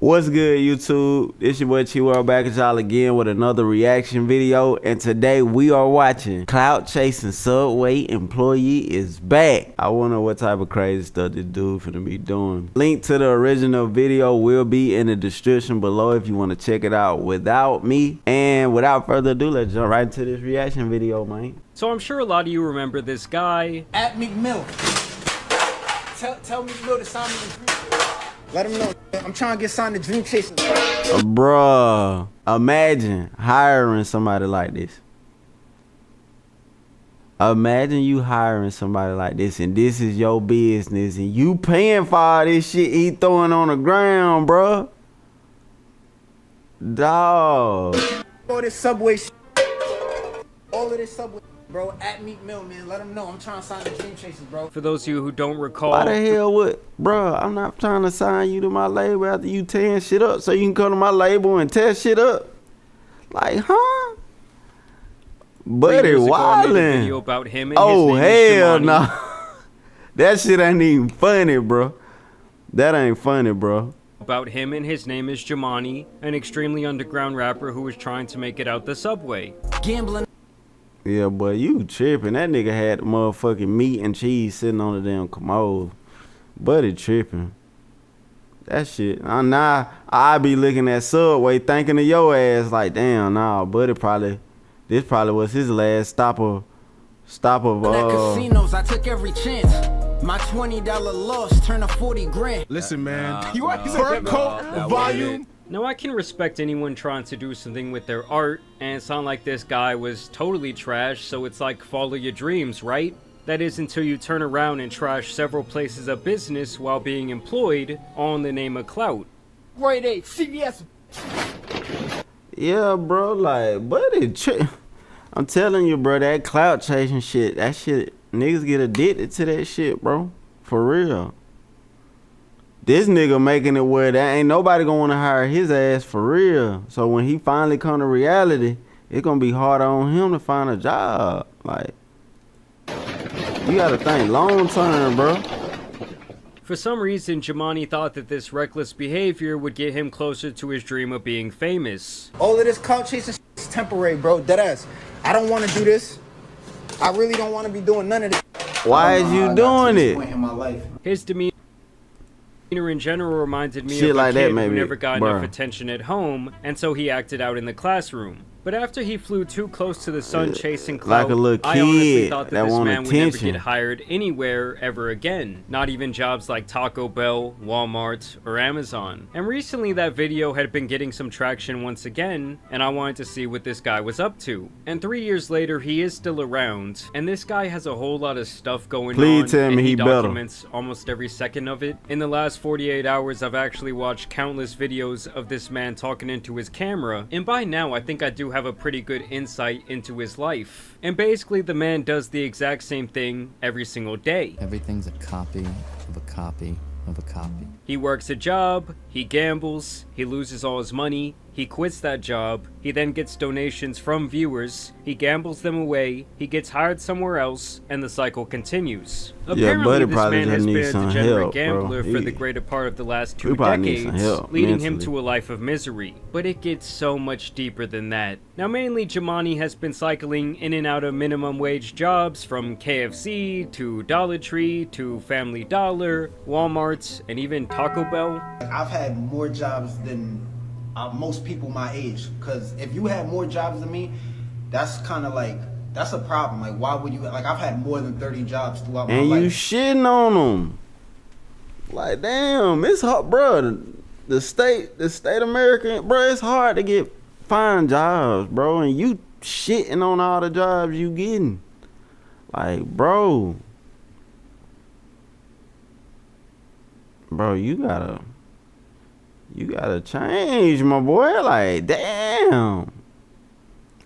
What's good, YouTube? It's your boy Chihuahua back at y'all again with another reaction video, and today we are watching Clout Chasing Subway Employee is back. I wonder what type of crazy stuff this dude finna be doing. Link to the original video will be in the description below if you want to check it out without me. And without further ado, let's jump right into this reaction video, man. So I'm sure a lot of you remember this guy. At McMill. Tell McMill to sign me the Dream. Let him know. I'm trying to get signed to Dream Chasing. Bruh, imagine hiring somebody like this. Imagine you hiring somebody like this and this is your business and you paying for all this shit he throwing on the ground, bruh. Dawg. All this Subway shit. All of this Subway, bro. At Meek Mill, man. Let him know I'm trying to sign the Dream Chasers, bro. For those of you who don't recall, Why the hell would, bruh, I'm not trying to sign you to my label after you tearing shit up so you can come to my label and tear shit up. Like, huh? Buddy wildin'. Video about him and oh, his name hell is no. That shit ain't even funny, bro. That ain't funny, bro. About him and his name is Jamani, an extremely underground rapper who was trying to make it out the subway. Gambling. Yeah, boy, you tripping. That nigga had the motherfucking meat and cheese sitting on the damn commode. Buddy tripping. That shit. Now I be looking at Subway thinking of your ass like, damn, nah, buddy this probably was his last stop of casinos, I took every chance. My $20 loss turned to 40 grand. Listen, man, you are fur coat volume. Now I can respect anyone trying to do something with their art, and it's not like this guy was totally trash, so it's like follow your dreams, right? That is until you turn around and trash several places of business while being employed on the name of Clout. Grade 8, CVS. Yeah, bro, like, buddy, I'm telling you, bro, that clout chasing shit, that shit, niggas get addicted to that shit, bro. For real. This nigga making it where that ain't nobody gonna wanna hire his ass for real. So when he finally come to reality, it's gonna be harder on him to find a job. Like, you gotta think long term, bro. For some reason, Jamani thought that this reckless behavior would get him closer to his dream of being famous. All of this clout chasing shit is temporary, bro. Deadass. I don't want to do this. I really don't want to be doing none of this. Why is you doing it? In my life. His demeanor in general reminded me shit of a like kid that, maybe, who never got bruh. enough attention at home, and so he acted out in the classroom. But after he flew too close to the sun chasing Clout, like a little I honestly kid thought that this want man would never attention. get hired anywhere ever again. Not even jobs like Taco Bell, Walmart, or Amazon. And recently that video had been getting some traction once again, and I wanted to see what this guy was up to. And 3 years later, he is still around, and this guy has a whole lot of stuff going on. Please tell me and he better. documents almost every second of it. In the last 48 hours, I've actually watched countless videos of this man talking into his camera, and by now I think I do have a pretty good insight into his life. And basically the man does the exact same thing every single day. Everything's a copy of a copy of a copy. He works a job, he gambles, he loses all his money, he quits that job, he then gets donations from viewers, he gambles them away, he gets hired somewhere else, and the cycle continues. Apparently, buddy this probably man has just been needs a some degenerate help, gambler bro. for the greater part of the last he 2 probably needs some decades, help leading him mentally. to a life of misery. But it gets so much deeper than that. Now mainly Jamani has been cycling in and out of minimum wage jobs from KFC to Dollar Tree to Family Dollar, Walmart, and even Taco Bell. I've had more jobs than most people my age. Because if you had more jobs than me, that's kind of like, that's a problem. Like, why would you, like, I've had more than 30 jobs throughout my And life. you shitting on them. Like, damn, it's hard, bro. The state American, bro, it's hard to find jobs, bro. And you shitting on all the jobs you getting. Like, bro, you gotta change, my boy. Like, damn.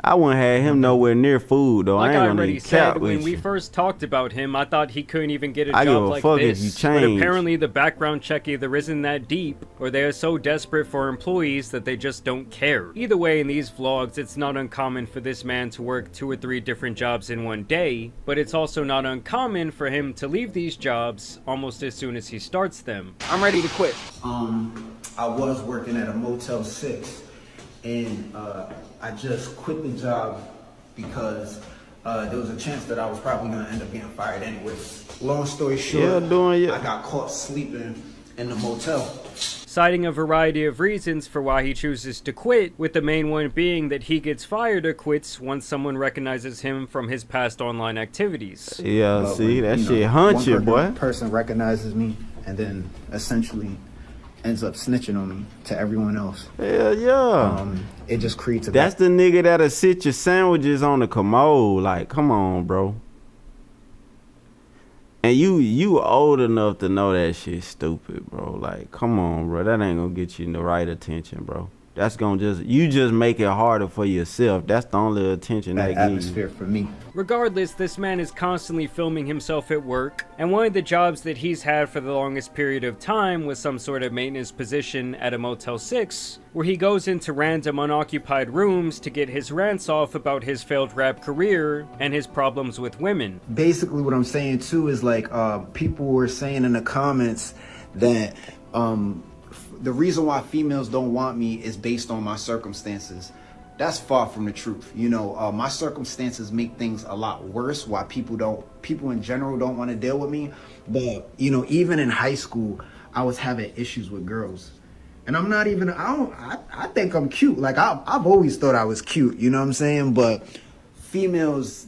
I wouldn't have him nowhere near food though. Like I ain't I gonna already even said, cap when with we you. first talked about him, I thought he couldn't even get a I give job a like fuck if this. you But change. apparently the background check either isn't that deep, or they are so desperate for employees that they just don't care. Either way, in these vlogs, it's not uncommon for this man to work 2 or 3 different jobs in one day, but it's also not uncommon for him to leave these jobs almost as soon as he starts them. I'm ready to quit. I was working at a Motel 6, and I just quit the job because there was a chance that I was probably gonna end up getting fired anyways. Long story short, I got caught sleeping in the motel. Citing a variety of reasons for why he chooses to quit, with the main one being that he gets fired or quits once someone recognizes him from his past online activities. Yeah, But see, when, that you know, shit haunt you, one boy. person recognizes me and then essentially ends up snitching on me to everyone else. Hell yeah. It just creates a That's the nigga that'll sit your sandwiches on the commode. Like, come on, bro. And you old enough to know that shit stupid, bro. Like, come on, bro. That ain't gonna get you the right attention, bro. That's gonna you just make it harder for yourself. That's the only attention bad they give you. atmosphere for me. Regardless, this man is constantly filming himself at work, and one of the jobs that he's had for the longest period of time was some sort of maintenance position at a Motel 6, where he goes into random unoccupied rooms to get his rants off about his failed rap career and his problems with women. Basically what I'm saying too is like people were saying in the comments that the reason why females don't want me is based on my circumstances. That's far from the truth. You know, my circumstances make things a lot worse why people in general don't want to deal with me. But, you know, even in high school, I was having issues with girls. And I'm not even, I think I'm cute. Like, I've always thought I was cute, you know what I'm saying? But females,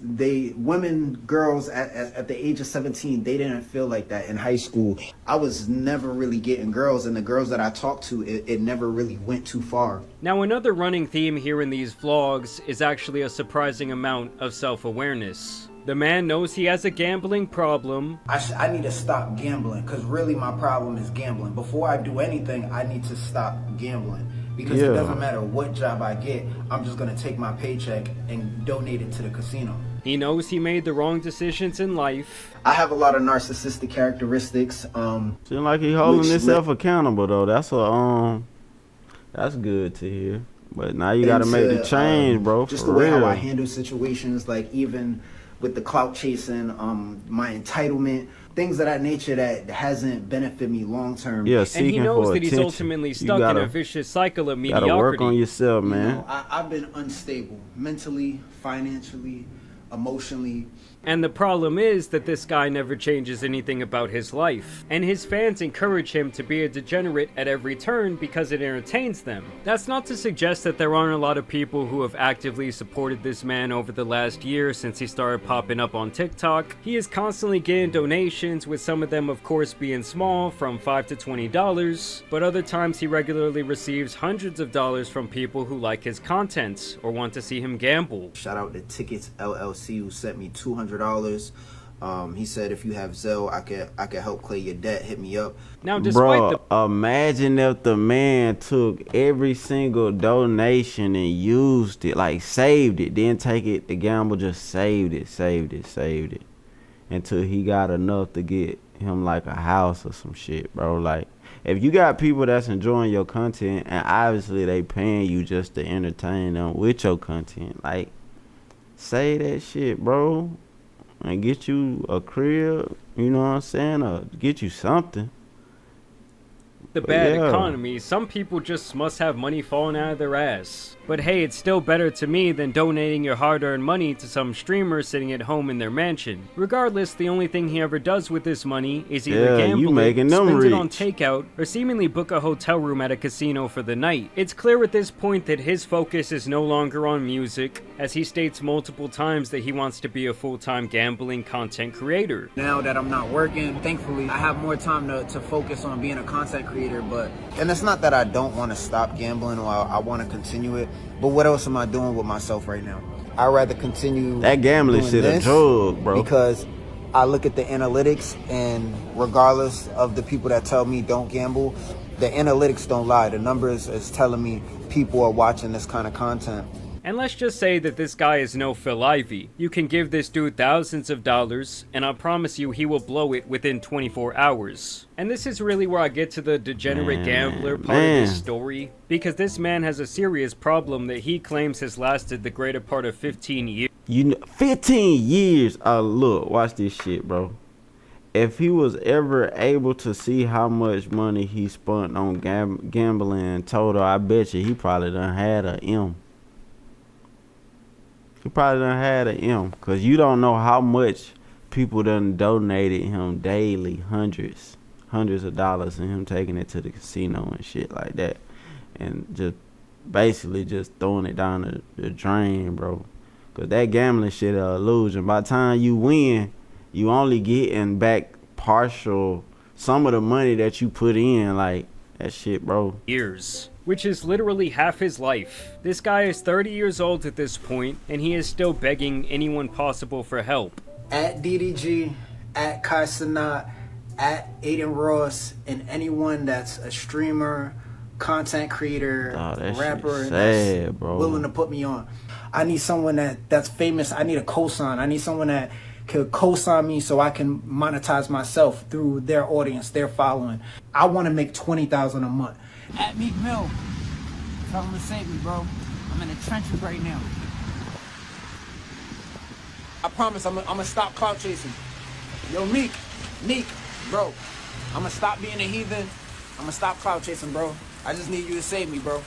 girls at the age of 17, they didn't feel like that in high school. I was never really getting girls, and the girls that I talked to, it never really went too far. Now, another running theme here in these vlogs is actually a surprising amount of self-awareness. The man knows he has a gambling problem. I need to stop gambling, because really my problem is gambling. Before I do anything, I need to stop gambling. Because it doesn't matter what job I get, I'm just going to take my paycheck and donate it to the casino. He knows he made the wrong decisions in life. I have a lot of narcissistic characteristics. Seems like he holding himself accountable though. That's good to hear. But now you gotta make the change, bro. Just for the way real. how I handle situations, like even with the clout chasing, my entitlement, things of that nature that hasn't benefited me long term. Yeah, And he knows that he's attention. ultimately You stuck in gotta- a vicious cycle of mediocrity. Gotta work on yourself, You man. know, I've been unstable mentally, financially, emotionally. And the problem is that this guy never changes anything about his life. And his fans encourage him to be a degenerate at every turn because it entertains them. That's not to suggest that there aren't a lot of people who have actively supported this man over the last year since he started popping up on TikTok. He is constantly getting donations, with some of them of course being small, from $5 to $20, but other times he regularly receives hundreds of dollars from people who like his content or want to see him gamble. Shout out to Tickets LLC, who sent me $200. He said, if you have Zelle, I can help clear your debt. Hit me up. Now, despite Imagine if the man took every single donation and used it, like saved it, didn't take it to gamble, just saved it until he got enough to get him like a house or some shit, bro. Like, if you got people that's enjoying your content and obviously they paying you just to entertain them with your content, like, say that shit, bro, and get you a crib, you know what I'm saying, or get you something. the bad economy, some people just must have money falling out of their ass. But hey, it's still better to me than donating your hard-earned money to some streamer sitting at home in their mansion. Regardless, the only thing he ever does with this money is either gamble it, spend it on takeout, or seemingly book a hotel room at a casino for the night. It's clear at this point that his focus is no longer on music, as he states multiple times that he wants to be a full-time gambling content creator. Now that I'm not working, thankfully, I have more time to focus on being a content creator, And it's not that I don't want to stop gambling or I want to continue it, but what else am I doing with myself right now? I'd rather continue that gambling doing shit this a drug, bro. Because I look at the analytics, and regardless of the people that tell me don't gamble, the analytics don't lie. The numbers is telling me people are watching this kind of content. And let's just say that this guy is no Phil Ivey. You can give this dude thousands of dollars, and I promise you he will blow it within 24 hours. And this is really where I get to the degenerate gambler part of this story, because this man has a serious problem that he claims has lasted the greater part of 15 years. 15 years. Oh, look, watch this shit, bro. If he was ever able to see how much money he spent on gambling in total, I bet you he probably done had a M. He probably done had an M, because you don't know how much people done donated him daily, hundreds of dollars, and him taking it to the casino and shit like that, and just basically just throwing it down the drain, bro. Because that gambling shit an illusion. By the time you win, you only getting back partial some of the money that you put in, like that shit, bro. Years, which is literally half his life. This guy is 30 years old at this point, and he is still begging anyone possible for help. At DDG, at Kai Sanat, at Aiden Ross, and anyone that's a streamer, content creator, rapper, that's willing to put me on. I need someone that's famous. I need a cosign. I need someone that could co-sign me so I can monetize myself through their audience, their following. I want to make $20,000 a month. At Meek Mill, tell him to save me, bro. I'm in the trenches right now. I promise I'm gonna stop clout chasing. Yo, Meek, bro. I'm gonna stop being a heathen. I'm gonna stop clout chasing, bro. I just need you to save me, bro.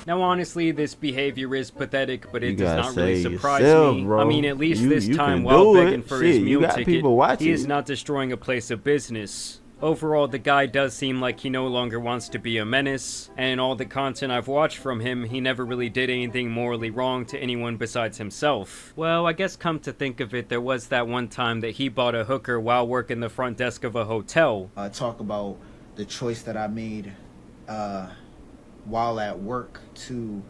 Now, honestly, this behavior is pathetic, but it does not gotta really save surprise yourself, me. bro. I mean, at least this You time, can while do begging it. for Shit, his you meal got ticket, people watching he is you. not destroying a place of business. Overall, the guy does seem like he no longer wants to be a menace, and in all the content I've watched from him, he never really did anything morally wrong to anyone besides himself. Well, I guess come to think of it, there was that one time that he bought a hooker while working the front desk of a hotel. Talk about the choice that I made while at work to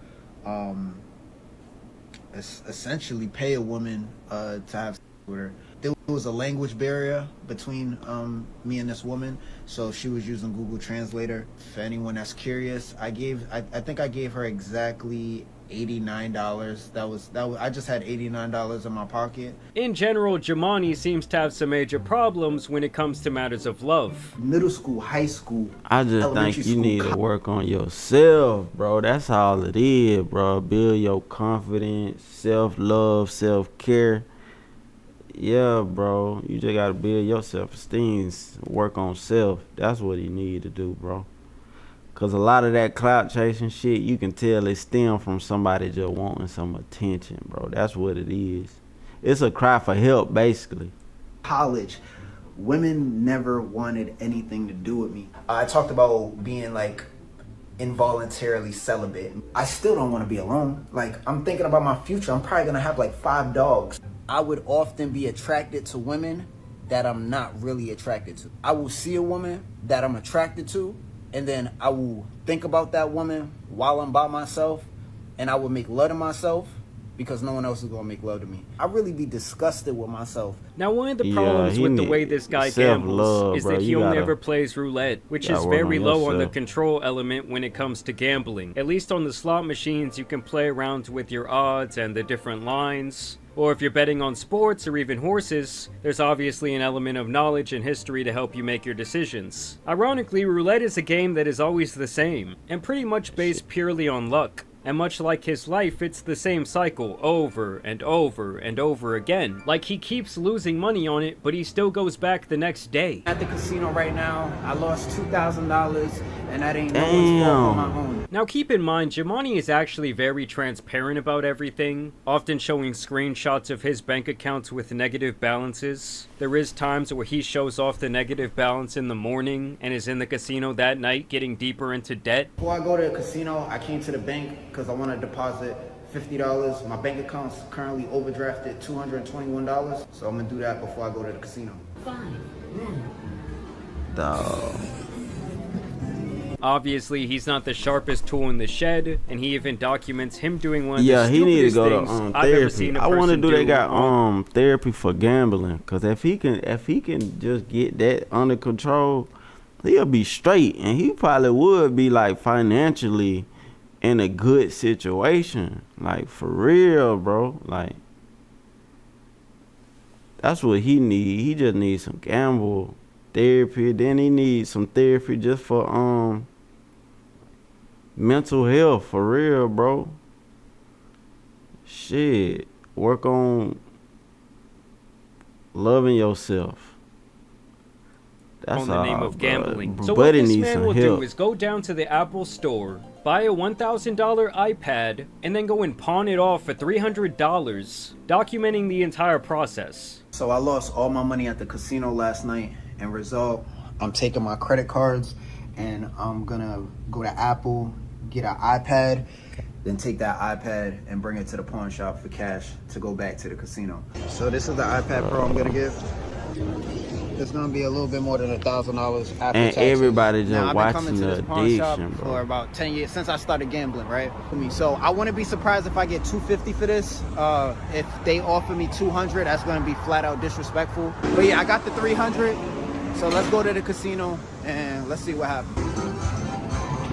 essentially pay a woman to have sex with her. There was a language barrier between me and this woman, so she was using Google Translator. For anyone that's curious, I think I gave her exactly $89. I just had $89 in my pocket. In general, Jamani seems to have some major problems when it comes to matters of love. Middle school, high school, I just think you need to work on yourself, bro. That's all it is, bro. Build your confidence, self-love, self-care. Yeah, bro. You just gotta build your self-esteem, work on self. That's what you need to do, bro. Cause a lot of that clout chasing shit, you can tell it stems from somebody just wanting some attention, bro. That's what it is. It's a cry for help, basically. College, women never wanted anything to do with me. I talked about being like involuntarily celibate. I still don't want to be alone. Like, I'm thinking about my future. I'm probably gonna have like 5 dogs. I would often be attracted to women that I'm not really attracted to. I will see a woman that I'm attracted to, and then I will think about that woman while I'm by myself, and I will make love to myself because no one else is gonna make love to me. I really be disgusted with myself. Now, one of the problems with the way this guy gambles is that he only ever plays roulette, which is very low on the control element when it comes to gambling. At least on the slot machines, you can play around with your odds and the different lines. Or if you're betting on sports or even horses, there's obviously an element of knowledge and history to help you make your decisions. Ironically, roulette is a game that is always the same, and pretty much based purely on luck. And much like his life, it's the same cycle over and over and over again. Like, he keeps losing money on it, but he still goes back the next day. At the casino right now, I lost $2,000, and that ain't no one's fault but my own. Now keep in mind, Jamani is actually very transparent about everything, often showing screenshots of his bank accounts with negative balances. There is times where he shows off the negative balance in the morning and is in the casino that night getting deeper into debt. Before I go to the casino, I came to the bank because I want to deposit $50. My bank account's currently overdrafted $221, so I'm gonna do that before I go to the casino. Dog. Obviously, he's not the sharpest tool in the shed, and he even documents him doing one of Yeah, the he need to stupidest go things to I've ever therapy. seen a I want to person do. They got on- therapy for gambling, cause if he can just get that under control, he'll be straight, and he probably would be like financially in a good situation. Like, for real, bro. Like, that's what he need. He just needs some gamble therapy. Then he needs some therapy just for mental health, for real, bro. Shit. Work on loving yourself. That's on the name of gambling. So what this man will do is go down to the Apple store, buy a $1,000 iPad, and then go and pawn it off for $300, documenting the entire process. So I lost all my money at the casino last night, and result, I'm taking my credit cards and I'm gonna go to Apple, get an iPad, then take that iPad and bring it to the pawn shop for cash to go back to the casino. So this is the iPad Pro I'm gonna get. It's gonna be a little bit more than $1,000 after taxes. And everybody just now, watching the addiction, bro. For about 10 years since I started gambling, right? So I wouldn't be surprised if I get $250 for this. If they offer me $200, that's gonna be flat out disrespectful. But yeah, I got the $300. So let's go to the casino and let's see what happens.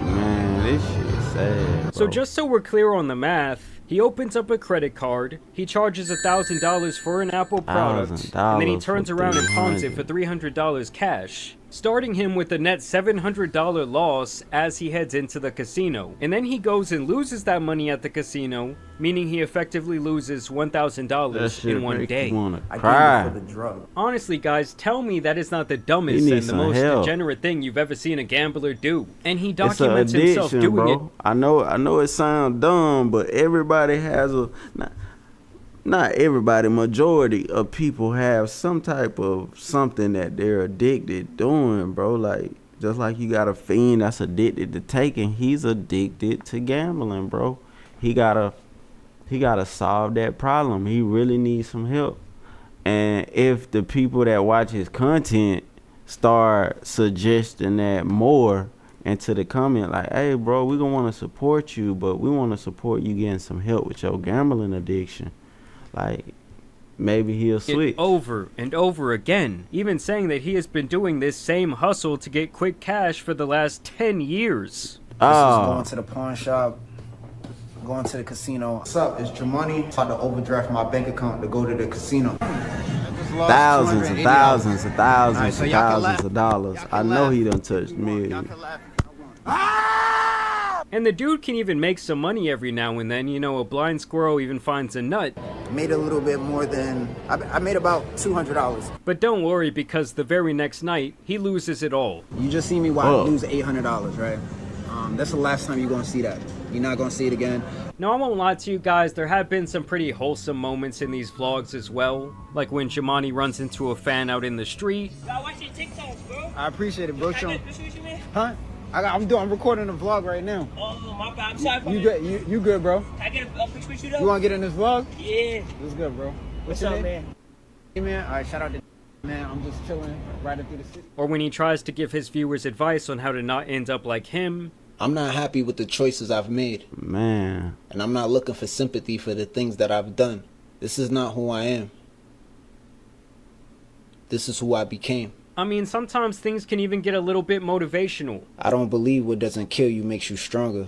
Man, this shit is sad, bro. So just so we're clear on the math, he opens up a credit card, he charges $1,000 for an Apple product, and then he turns around and pawns it for $300 cash, starting him with a net $700 loss as he heads into the casino. And then he goes and loses that money at the casino, meaning he effectively loses $1,000 in one day. I cry. For the drug. Honestly, guys, tell me that is not the dumbest and the most degenerate thing you've ever seen a gambler do. And he documents himself doing bro. it. I know it sounds dumb, but everybody has a not everybody, majority of people have some type of something that they're addicted doing, bro. Like, just like you got a fiend that's addicted to taking, he's addicted to gambling, bro. He gotta solve that problem. He really needs some help. And if the people that watch his content start suggesting that more into the comment, like, hey, bro, we gonna want to support you, but we want to support you getting some help with your gambling addiction. Like, maybe he'll switch. Over and over again, even saying that he has been doing this same hustle to get quick cash for the last 10 years. This is going to the pawn shop, going to the casino. What's up? It's Jamani. I'm about to overdraft my bank account to go to the casino. Thousands and thousands and thousands and thousands of dollars. I know he done touched millions. And the dude can even make some money every now and then. You know, a blind squirrel even finds a nut. Made a little bit more than... I made about $200. But don't worry, because the very next night, he loses it all. You just see me while I lose $800, right? That's the last time you're going to see that. You're not going to see it again. No, I won't lie to you guys. There have been some pretty wholesome moments in these vlogs as well. Like when Jamani runs into a fan out in the street. I watch your TikToks, bro. I appreciate it, bro. Huh? I'm recording a vlog right now. Oh, my bad. I'm sorry. You good? You good, bro? Can I get a picture with you, though? You want to get in this vlog? Yeah. What's good, bro? What's up, man? Hey, man. All right, shout out to man. I'm just chilling, riding through the city. Or when he tries to give his viewers advice on how to not end up like him. I'm not happy with the choices I've made. Man. And I'm not looking for sympathy for the things that I've done. This is not who I am. This is who I became. I mean, sometimes things can even get a little bit motivational. I don't believe what doesn't kill you makes you stronger.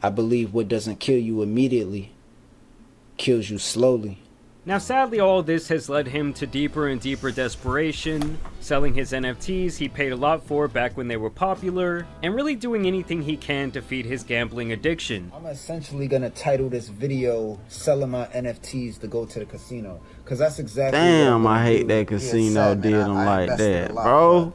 I believe what doesn't kill you immediately kills you slowly. Now, sadly, all this has led him to deeper and deeper desperation, selling his NFTs he paid a lot for back when they were popular, and really doing anything he can to feed his gambling addiction. I'm essentially going to title this video, Selling My NFTs to Go to the Casino, because that's exactly Damn, I hate that casino did him like that, bro.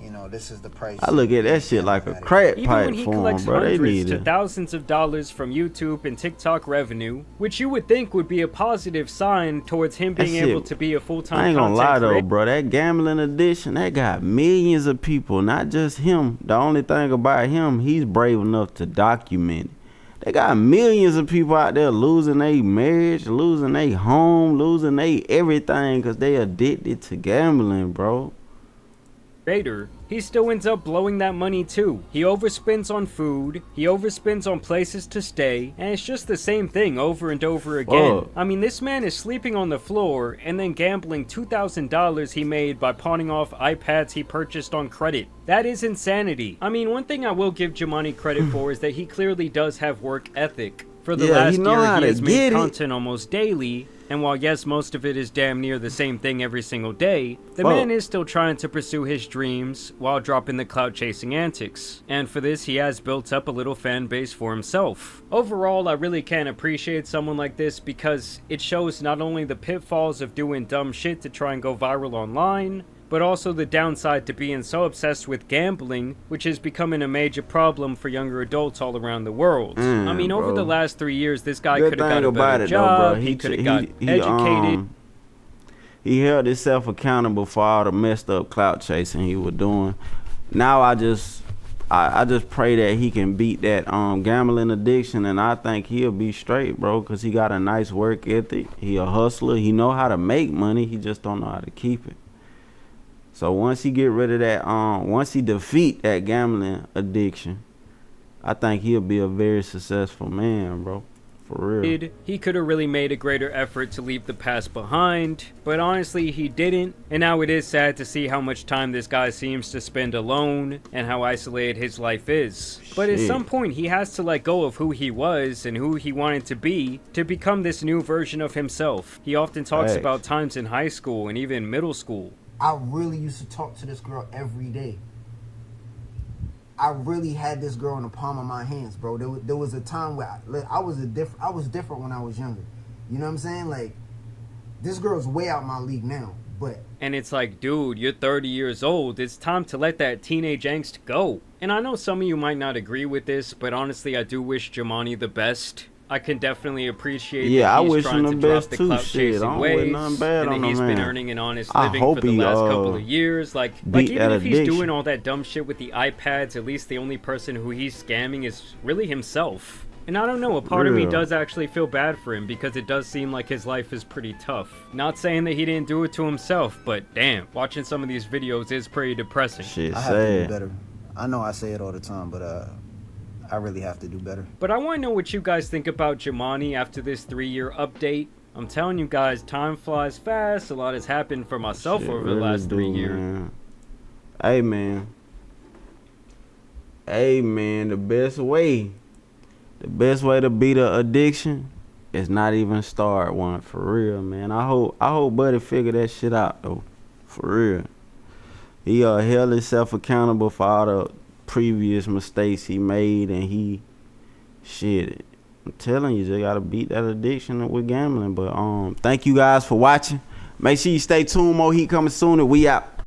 You know, this is the price. I look at that shit like a crack Even pipe when he for him, collects bro. They hundreds need to it. thousands of dollars from YouTube and TikTok revenue, which you would think would be a positive sign towards him being able to be a full-time I ain't gonna lie though, creator. bro. That gambling addiction, that got millions of people, not just him. The only thing about him, he's brave enough to document it. They got millions of people out there losing their marriage, losing their home, losing their everything because they addicted to gambling, bro. Later, he still ends up blowing that money too. He overspends on food, he overspends on places to stay, and it's just the same thing over and over again. Whoa. I mean, this man is sleeping on the floor and then gambling $2,000 he made by pawning off iPads he purchased on credit. That is insanity. I mean, one thing I will give Jumaane credit for is that he clearly does have work ethic. For the last year, he has made content almost daily, and while yes, most of it is damn near the same thing every single day, the man is still trying to pursue his dreams while dropping the clout chasing antics. And for this, he has built up a little fan base for himself. Overall, I really can appreciate someone like this because it shows not only the pitfalls of doing dumb shit to try and go viral online, but also the downside to being so obsessed with gambling, which is becoming a major problem for younger adults all around the world. I mean, over the last 3 years, this guy could have got a better job, he could have got educated. He held himself accountable for all the messed up clout chasing he was doing. Now I just pray that he can beat that gambling addiction, and I think he'll be straight, bro, because he got a nice work ethic. He a hustler. He know how to make money. He just don't know how to keep it. So once he get rid of that, once he defeat that gambling addiction, I think he'll be a very successful man, bro. For real. He could have really made a greater effort to leave the past behind, but honestly he didn't, and now it is sad to see how much time this guy seems to spend alone and how isolated his life is. But at some point he has to let go of who he was and who he wanted to be to become this new version of himself. He often talks about times in high school and even middle school. I really used to talk to this girl every day. I really had this girl in the palm of my hands, bro. There was a time where I was different when I was younger. You know what I'm saying? Like, this girl's way out my league now, but... And it's like, dude, you're 30 years old. It's time to let that teenage angst go. And I know some of you might not agree with this, but honestly, I do wish Jumaane the best. I can definitely appreciate that he's trying to drop the clout chasing ways, and that he's been earning an honest living for the last couple of years. Like even if he's doing all that dumb shit with the iPads, at least the only person who he's scamming is really himself. And I don't know, a part of me does actually feel bad for him because it does seem like his life is pretty tough. Not saying that he didn't do it to himself, but damn, watching some of these videos is pretty depressing. I have to do better. I know I say it all the time, but I really have to do better. But I want to know what you guys think about Jumaane after this 3-year update. I'm telling you guys, time flies fast. A lot has happened for myself over the last 3 years. Man. Hey, man. Hey, man, the best way to beat an addiction is not even start one, for real, man. I hope Buddy figure that shit out, though, for real. He held himself accountable for all the previous mistakes he made, and I'm telling you, just gotta beat that addiction with gambling. But thank you guys for watching. Make sure you stay tuned. More heat coming soon, and we out.